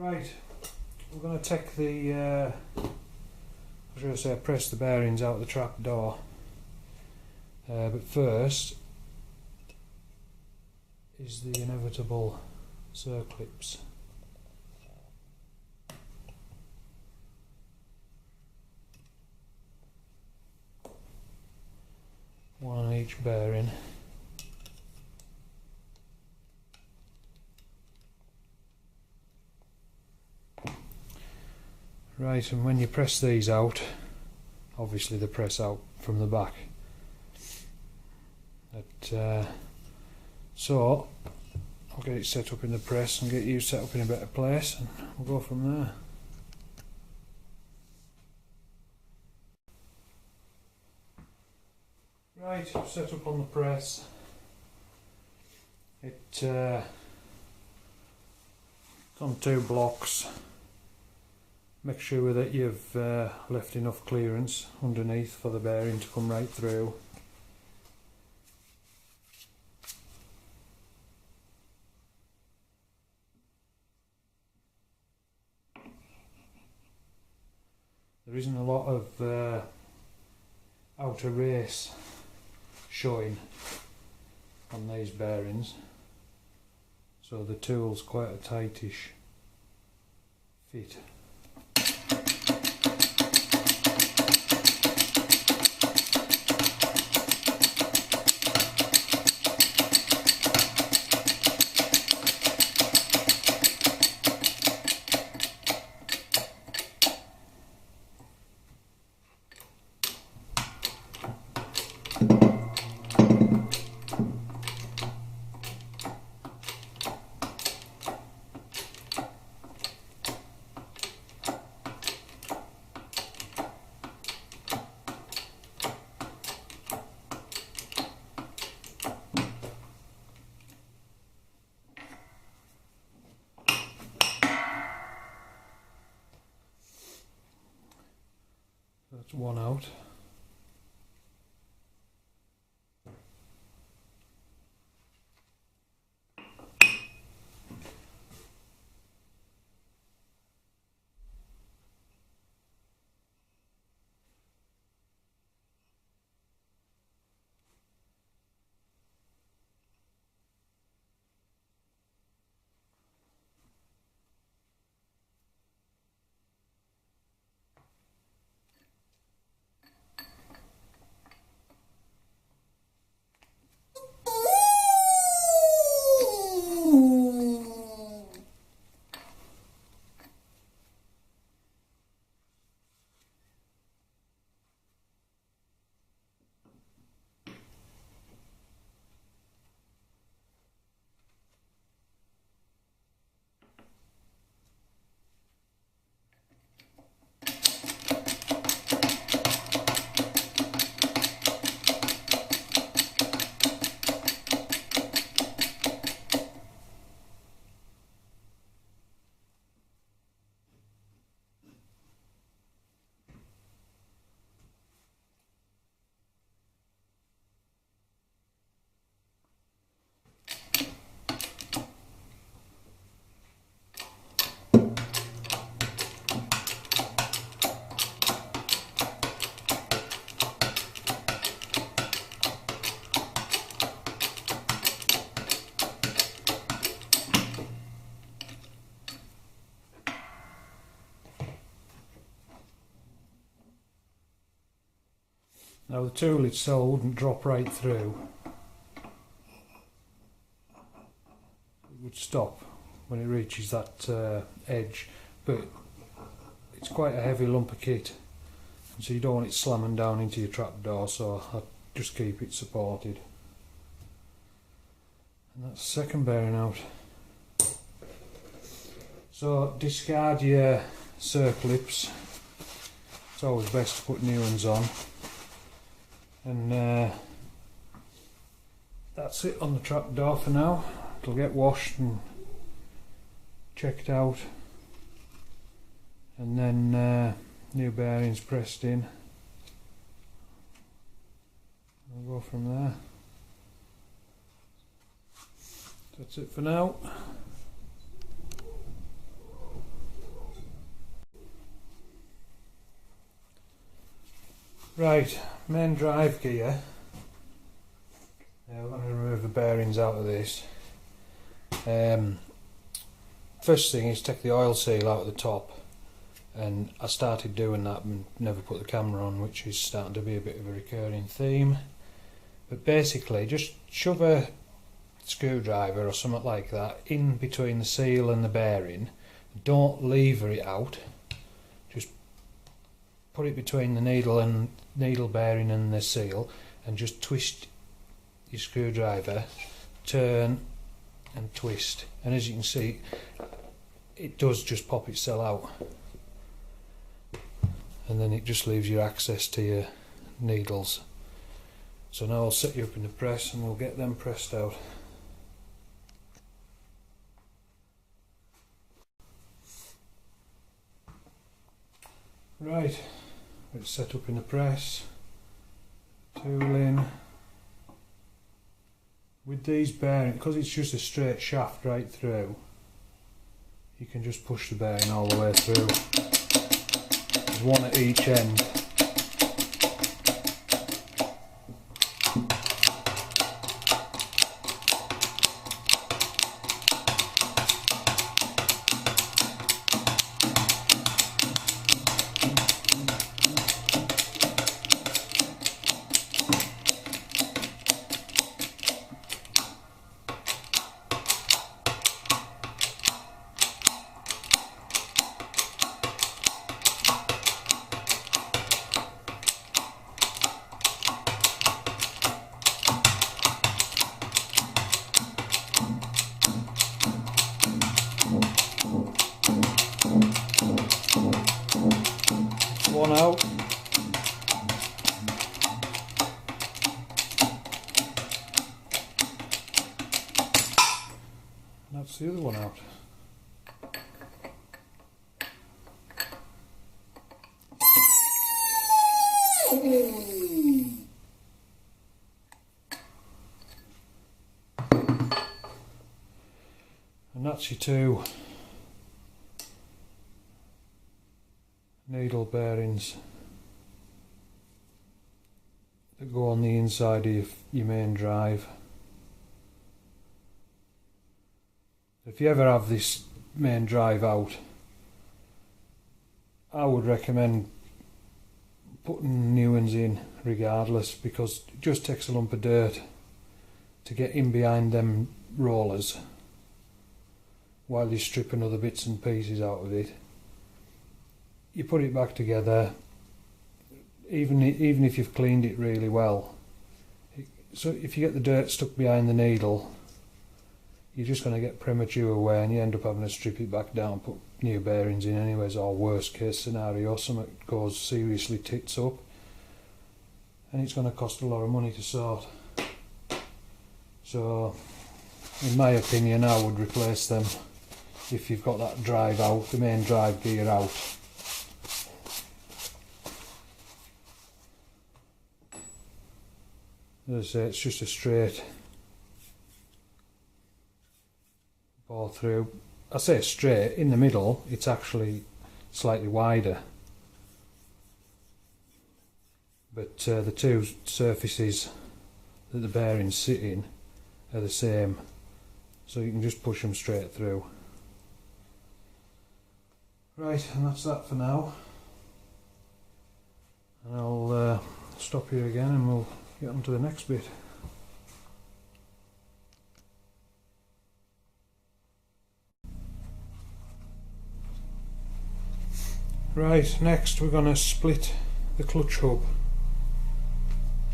Right, we're going to take the, press the bearings out of the trap door. But first is the inevitable circlips. One on each bearing. Right, and when you press these out, obviously they press out from the back. So I'll get it set up in the press and get you set up in a better place, and we'll go from there. Right, set up on the press. It's on 2 blocks. Make sure that you've left enough clearance underneath for the bearing to come right through. There isn't a lot of outer race showing on these bearings, so the tool's quite a tightish fit. That's one out. Now the tool itself wouldn't drop right through. It would stop when it reaches that edge, but it's quite a heavy lump of kit, and so you don't want it slamming down into your trapdoor, so I just keep it supported. And that's the second bearing out. So discard your circlips. It's always best to put new ones on. And that's it on the trapdoor for now. It'll get washed and checked out, and then new bearings pressed in. We'll go from there. That's it for now. Right, main drive gear. Now we're going to remove the bearings out of this. First thing is take the oil seal out of the top, and I started doing that and never put the camera on, which is starting to be a bit of a recurring theme. But basically just shove a screwdriver or something like that in between the seal and the bearing. Don't lever it out, just put it between the needle bearing and the seal, and just twist your screwdriver, turn and twist, and as you can see it does just pop itself out, and then it just leaves you access to your needles. So now I'll set you up in the press and we'll get them pressed out. Right, it's set up in the press, tool in. With these bearings, because it's just a straight shaft right through, you can just push the bearing all the way through. There's one at each end. One out. That's the other one out. And that's your two needle bearings that go on the inside of your main drive. If you ever have this main drive out, I would recommend putting new ones in regardless, because it just takes a lump of dirt to get in behind them rollers while you're stripping other bits and pieces out of it. You put it back together, even if you've cleaned it really well. So if you get the dirt stuck behind the needle, you're just going to get premature wear and you end up having to strip it back down, put new bearings in anyways, or worst case scenario, something goes seriously tits up and it's going to cost a lot of money to sort. So in my opinion I would replace them if you've got that drive out, the main drive gear out. As I say, it's just a straight bore through. I say straight, in the middle it's actually slightly wider, but the two surfaces that the bearings sit in are the same, so you can just push them straight through. Right, and that's that for now, and I'll stop here again and we'll get on to the next bit. Right, next we're going to split the clutch hub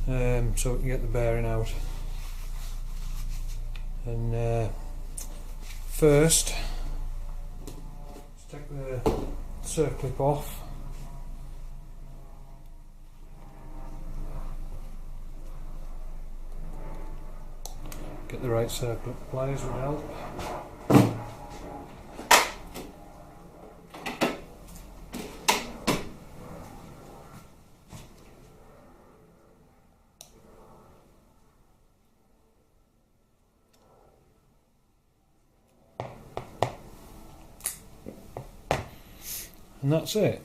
so we can get the bearing out. And first, let's take the circlip off. Get the right circlip pliers would help. And that's it.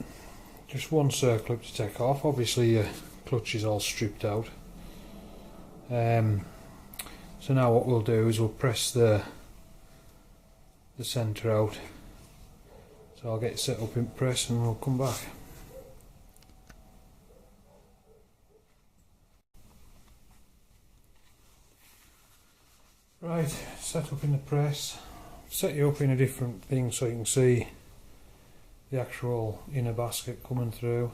Just one circlip to take off. Obviously your clutch is all stripped out. So now what we'll do is we'll press the centre out. So I'll get set up in press and we'll come back. Right, set up in the press. Set you up in a different thing so you can see the actual inner basket coming through.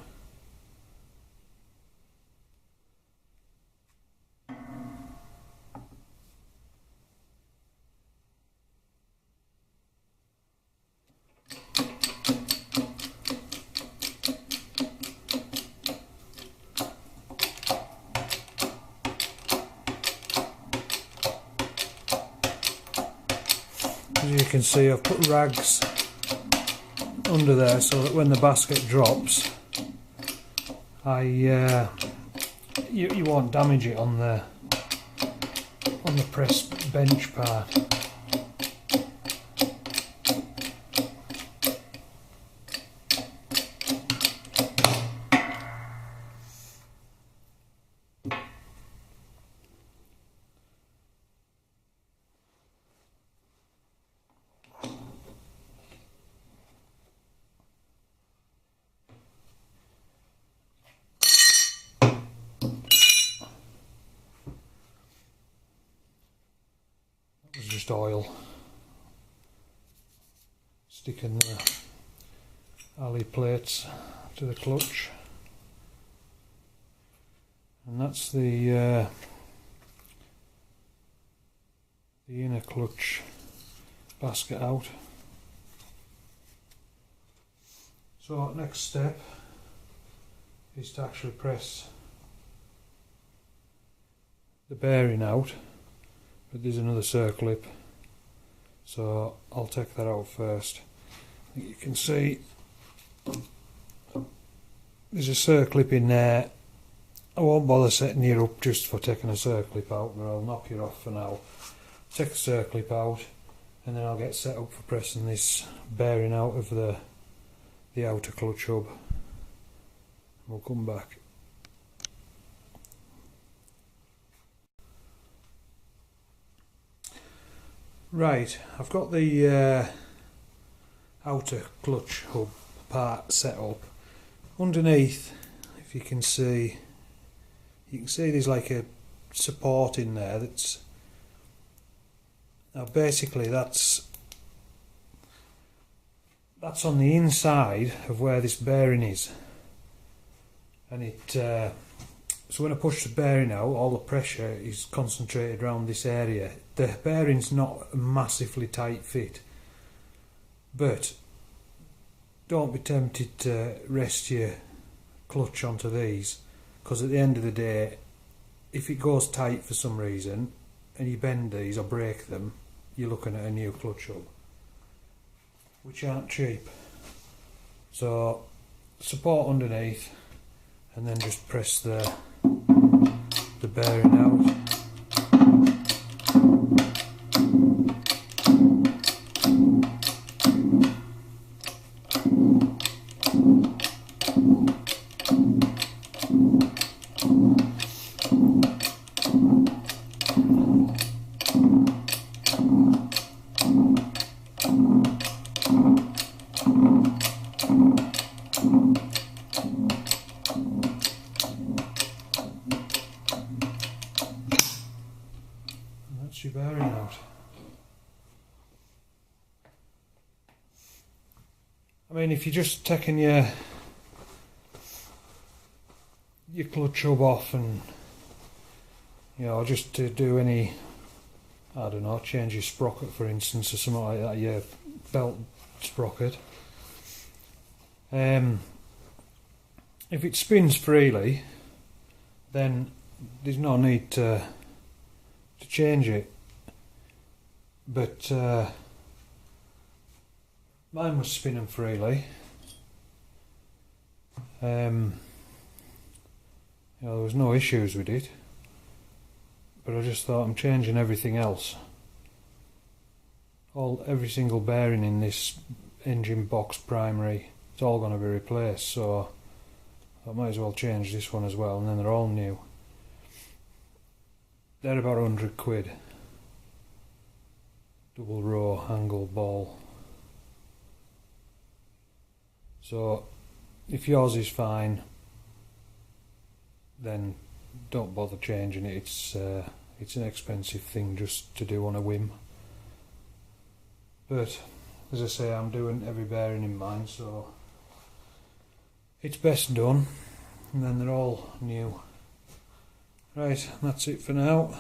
As you can see, I've put rags under there so that when the basket drops, you won't damage it on the press bench part. Just oil, sticking the Harley plates to the clutch, and that's the inner clutch basket out. So next step is to actually press the bearing out. But there's another circlip, so I'll take that out first. You can see there's a circlip in there. I won't bother setting you up just for taking a circlip out, but I'll knock you off for now. Take the circlip out and then I'll get set up for pressing this bearing out of the outer clutch hub. We'll come back. Right, I've got the outer clutch hub part set up. Underneath, if you can see there's like a support in there that's, now basically that's on the inside of where this bearing is, and it so when I push the bearing out, all the pressure is concentrated around this area. The bearing's not a massively tight fit, but don't be tempted to rest your clutch onto these, because at the end of the day, if it goes tight for some reason and you bend these or break them, you're looking at a new clutch hub, which aren't cheap. So support underneath and then just press the bearing out. That's your bearing out. I mean, if you're just taking your clutch hub off and, you know, just to do any, I don't know, change your sprocket for instance or something like that, your belt sprocket, if it spins freely, then there's no need to change it. But mine was spinning freely. You know, there was no issues with it, but I just thought I'm changing everything else. Every single bearing in this engine box primary, it's all going to be replaced, so I might as well change this one as well, and then they're all new. They're about 100 quid. Double row angle ball. So if yours is fine, then don't bother changing it. It's an expensive thing just to do on a whim. But as I say, I'm doing every bearing in mind, so it's best done. And then they're all new. Right, that's it for now.